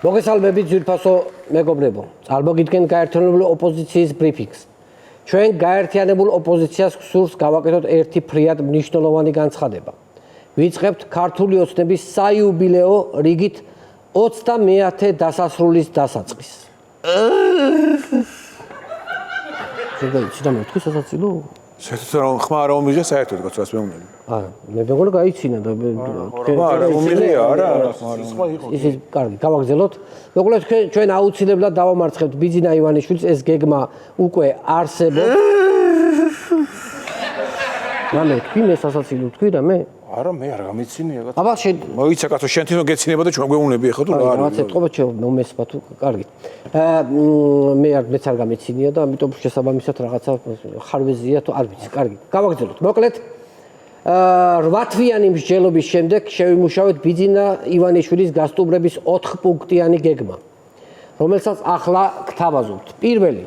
მოგესალმებით ძვირფასო მეგობრებო. წარმოგიდგენთ გაერთიანებული ოპოზიციის ბრიფინგს. ჩვენ გაერთიანებულ ოპოზიციას გსურს გავაკეთოთ ერთი ფრიად მნიშვნელოვანი განცხადება. ვიწყებთ ქართული ოცნების საიუბილეო რიგით 29-ე დასასრულის დასაწყისს. შეიძლება თქვი სასაცილო? საერთოდ ხმა არ მომიღე საერთოდ გაცვას მეუბნები. არა, მე მეგონა გაიცინა და არა, მომიღია, არა. ისიც კარგი, გავაგზავნოთ. მოკლედ ჩვენ აუცილებლად დავამარცხებთ ბიძინა ივანიშვილის ეს გეგმა უკვე არსებობს. რამე თქვი მე სასაცილო თქვი და მე? არა, მე არ გამიცინია კაცო. აბა შენ მოიცა კაცო, შენ თვითონ გეცინება და ჩვენ გვეუბნები ახლა თუ რა არის. რაღაც ეთყობა მომესმა თუ კარგი. მე მეც არ გამიცინია და ამიტომ შესაბამისად რაღაცა ხარვეზია თუ არ ვიცი, კარგი. გავაგზავნოთ. მოკლედ 8 თვიანი მსჯელობის შემდეგ შევიმუშავეთ ბიძინა ივანიშვილის გასტუმრების 4 პუნქტიანი გეგმა, რომელსაც ახლა გთავაზობთ. პირველი,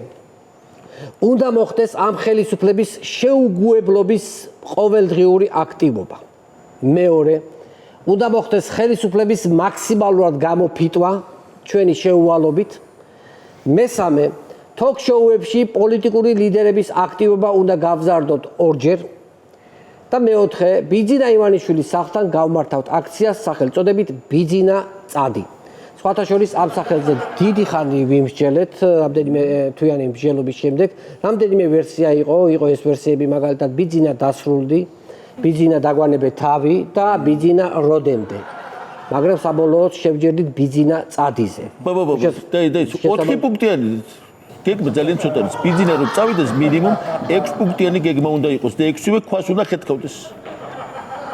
უნდა მოხდეს ამ ხელისუფლების შეუგუებლობის ყოველდღიური აქტივობა. მეორე, უნდა მოხდეს ხელისუფლების მაქსიმალურად გამოფიტვა ჩვენი შეუვალობით. მესამე, თოქ-შოუებში პოლიტიკური ლიდერების აქტივობა უნდა გავზარდოთ ორჯერ. და მეოთხე, ბიძინა ივანიშვილის სახლთან გავმართავთ აქციას სახელწოდებით ბიძინა წადი. სხვათა შორის ამ სახელზე დიდი ხანი ვიმსჯელეთ, რამდენიმე თვიანი მსჯელობის შემდეგ. რამდენიმე ვერსია იყო ეს ვერსიები მაგალითად ბიძინა დასრულდი, ბიძინა დაგვანებე თავი და ბიძინა როდემდე. მაგრამ საბოლოოდ შევჯერდით ბიძინა წადიზე. და 4 პუნქტიანი გეგმა ძალიან ცოტა არის. ბიძინა რომ წავიდეს მინიმუმ 6 პუნქტიანი გეგმა უნდა იყოს და 6-ვე ქვას უნდა ხეთქავდეს.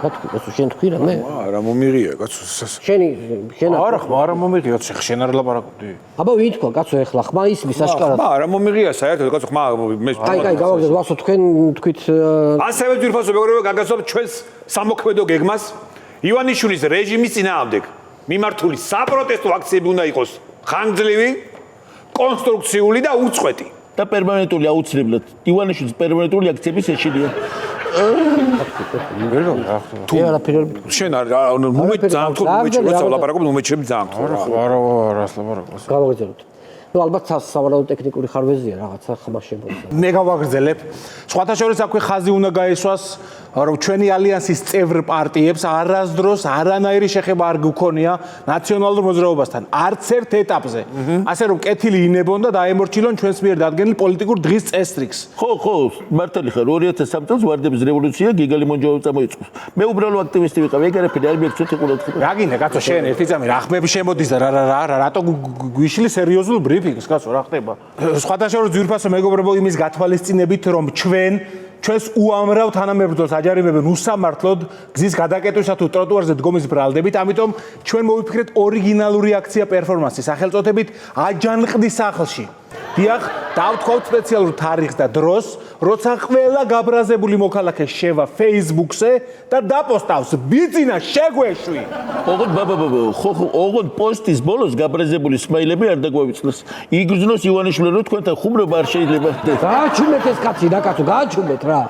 შენ თქვი რა მე? არა, მომიღია კაცო. შენ არა მომიღია, შენ არ ლაპარაკობდი. აბა ვინ თქვა კაცო ეხლა ხმა ისმის აშკარად. არა მომიღია საერთოდ კაცო, ხმა მე. კაი, გავაგზავნოთ, ვასო თქვენ თქვით ასევე ძვირფასო მეგობრებო, გაგაცნობთ ჩვენს სამოქმედო გეგმას ივანიშვილის რეჟიმის წინააღმდეგ მიმართული საპროტესტო აქციები უნდა იყოს ხანგრძლივი, კონსტრუქციული და უწყვეტი და პერმანენტული აუცილებლად ივანიშვილის პერმანენტული აქციების ეშინია. თუ შენ მომეც ძაანთო მომეც ლაპარაკობ მომეჩები ძაანთო არა რას ლაპარაკობს. გავაგზავნოთ. ნუ ალბათ სავარაუდო ტექნიკური ხარვეზია რაღაცა ხმა შემოწა. მე გავაგრძელებ. სხვათა შორის აქვე ხაზი უნდა გაესვას, რომ ჩვენი ალიანსის წევრ პარტიებს არასდროს არანაირი შეხება არ გქონია ნაციონალურ მოძრაობასთან, არც ერთ ეტაპზე. ასე რომ კეთილი ინებონ და დაემორჩილონ ჩვენს მიერ დადგენილ პოლიტიკურ დღის წესრიგს. ხო, მართალი ხარ 2003 წელს ვარდების რევოლუცია გიგალი მონჯავა წამოიწყო. მე უბრალო აქტივისტი ვიყავ, ეგ არაფერი არ მიეცოთი ყურადღება. რა გინდა კაცო შენ ერთი წამი რა ხმები შემოდის და რატო გვიშლი სერიოზულ ბრიფინგს კაცო რა ხდება? სხვათა შორის ძვირფასო მეგობრებო იმის გათვალისწინებით რომ ჩვენს უამრავ თანამებრძოლს აჯარიმებენ უსამართლოდ გზის გადაკეტვისა თუ ტროტუარზე დგომის ბრალდებით, ამიტომ ჩვენ მოვიფიქრეთ ორიგინალური აქცია პერფორმანსი სახელწოდებით აჯანყდის სახლში. დიახ, დავთქვათ სპეციალურ თარიღს და დროს, როცა ყველა გაბრაზებული მოქალაქე შევა Facebook-ზე და დაპოსტავს ბიძინა შეგვეშვი. ოღონდ პოსტის ბოლოს გაბრაზებული სმაილები არ დაგვავიწყდეს. იგრძნოს ივანიშვილი რომ თქვენთან ხუმრობა არ შეიძლება. გააჩუმეთ ეს კაცი რა კაცო, გააჩუმეთ რა.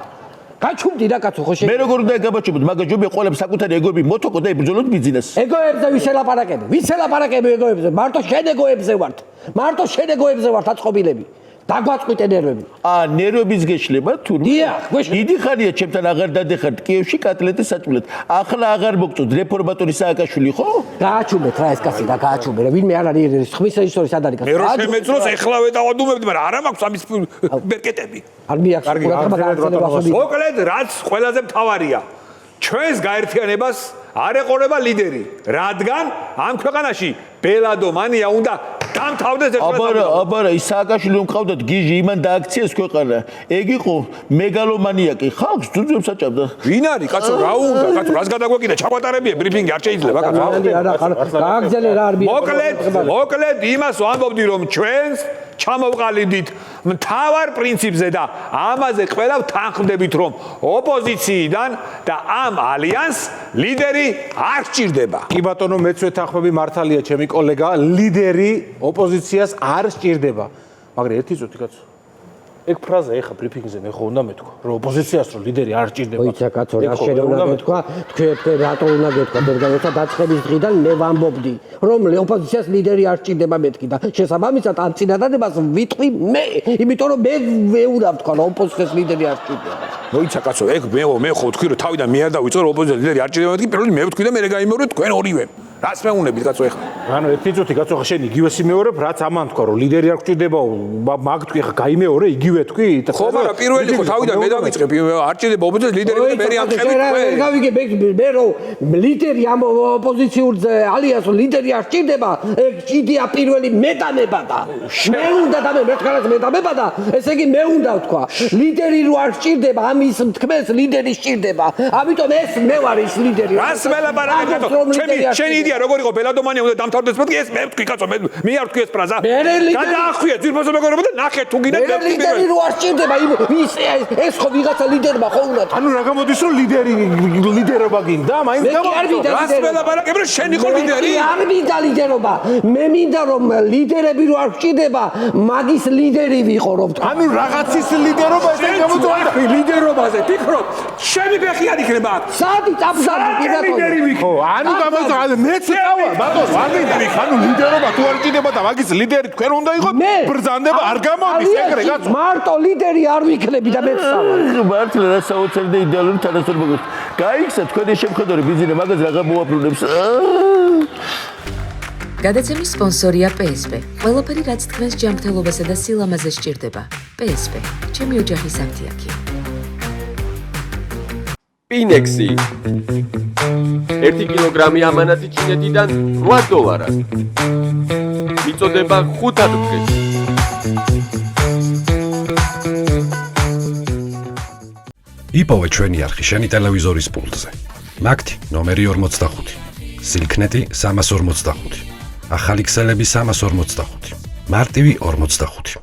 გაჩუმდი რა კაცო ხო შე. მე როგორ უნდა გაბაჩუმოთ, მაგა ჯობია ყოლებს საკუთარი ეგოები მოთოკო და იბრძოლოთ ბიძინას. ეგოებზე ვის ელაპარაკები? ვის ელაპარაკები ეგოებზე? მარტო შენ ეგოებზე ვართ. მარტო შენ ეგოებზე ვართ აწყობილები. დაგვაწყვიტე ნერვები. ნერვების გეშლება თუ? დიახ, გვეშლება. დიდი ხანია ჩემთან აღარ დადეხართ კიევში კატლეტის საჭმელად. ახლა აღარ მოგწოთ რეფორმატორი სააკაშვილი ხო? გააჩუმეთ რა ეს კაცი და გააჩუმე რა. ვინმე არ არის ხმის რეჟისორი სად არის კაცი? მე რო შემეძროს ეხლავე დავადუმებდი, მაგრამ არა მაქვს ამის ბერკეტები. არ მიაქვს ყურადღება გააცელებასობი. მოკლედ, რაც ყველაზე მთავარია, ჩვენს გაერთიანებას არ ეყოლება ლიდერი, რადგან ამ ქვეყანაში ბელადომანია უნდა დამთავრდეს ერთმანეთს. აბარა, ის სააკაშვილი უმყავდათ გიჟი, იმან დააქციეს ქვეყანა. ეგ იყო მეგალომანიაკი, ხალხს ძუძებს აჭამდა. ვინ არის კაცო, რა უნდა, კაცო, რას გადაგვეკიდა, ჩაყვატარებია ბრიფინგი არ შეიძლება კაცო. გააგზელე რა არ მოკლედ იმას ვამბობდი, რომ ჩვენს ჩამოვყალიბდით მთავარ პრინციპზე და ამაზე ყველა ვთანხმდებით, რომ ოპოზიციიდან და ამ ალიანს ლიდერი არ სჭირდება. კი ბატონო, მეც ვეთანხმები, მართალია ჩემი კოლეგა, ლიდერი ოპოზიციას არ სჭირდება. მაგრამ ერთი წუთი კაცო. ეგ ფრაზა ეხა ბრიფინგზე მე ხო უნდა მეთქვა, რომ ოპოზიციას რო ლიდერი არ ჭირდება. ოიცა კაცო, რა შეიძლება მეთქვა? თქვენ რატო უნდა გეთქვა? როცა დაწყების დღიდან მე ვამბობდი, რომ ოპოზიციას ლიდერი არ ჭირდება მეთქი და შესაბამისად ამ წინადადებას ვიტყვი მე, იმიტომ რომ მე უნდა ვთქვა, რომ ოპოზიციას ლიდერი არ ჭირდება. მოიცა კაცო, ეგ მე ხო ვთქვი, რომ თავიდან მე არ დავიწყო, რომ ოპოზიციას ლიდერი არ ჭირდება მეთქი, პირველი მე ვთქვი და მე გაიმეორე თქვენ ორივე. რას მეუნებით კაცო ეხლა? ანუ ერთი წუთი კაცო ხა შენ იგივე სიმეორებ, რაც ამან თქვა, რომ ლიდერი არ გჭირდებაო, მაგ თქვი ხა გაიმეორე, იგივე თქვი. ხო, მაგრამ პირველი ხო თავიდან მე დავიწყე, არ ჭირდება ოპოზიციას ლიდერი და მე ამხები თქვენ. გავიგე მე რომ ლიდერი ამ ოპოზიციურ ალიანს ლიდერი არ ჭირდება, ეგ ჭიდია პირველი მე დამებადა. მე უნდა და მე მერთხელაც მე დამებადა, ესე იგი მე უნდა ვთქვა, ლიდერი რო არ ჭირდება, ამის თქმეს ლიდერი ჭირდება. ამიტომ ეს მე ვარ ის ლიდერი. რას მელაპარაკეთ? შენი იდეა როგორ იყო ბელადომანია უნდა დამთავრდეს მეთქი, ეს მე ვთქვი კაცო, მე არ ვთქვი ეს ფრაზა. გადაახვია ძირფასო მეგობრებო და ნახეთ თუ გინდა მე ვთქვი. ლიდერი რო არ ჭირდება, ეს ხო ვიღაცა ლიდერმა ხო უნდა. ანუ რა გამოდის რომ ლიდერობა გინდა? მაინც გამოდის. რას მელაპარაკებ რომ შენ იყო ლიდერი? არ მინდა ლიდერობა. მე მინდა რომ ლიდერები რო არ ჭირდება, მაგის ლიდერი ვიყო რომ ვთქვა. ანუ რაღაცის ლიდერობა ეს გამოდის ლიდერობაზე ფიქრობ, შენი ფეხი არ იქნება. სადი წაბზარი ლიდერი ხო, ანუ გამოდის მეც ყავა, ბატონო, არ მინდა. ანუ ლიდერობა თუ არ ჭირდება და მაგის ლიდერი თქვენ უნდა იყოთ, ბრძანდება არ გამოდის ეგრე კაცო. მარტო ლიდერი არ ვიქნები და მეც სავალ. მართლა რა საოცარი და იდეალური თანასწორობა. გაიქცა თქვენი შემხედარი ბიზნესი მაგას რაღა მოაფრუნებს. გადაცემის სპონსორია PSP. ყველაფერი რაც თქვენს ჯანმრთელობასა და სილამაზეს სჭირდება. PSP. ჩემი ოჯახის აფთიაქი. Pinexi 1 კილოგრამი ამანათი ჩინეთიდან $8. მიწოდება 5 დღეს. იპოვე ჩვენი არხი შენი ტელევიზორის პულტზე. მაგთი ნომერი 45. სილქნეტი 345. ახალი ქსელები 345. მარტივი 45.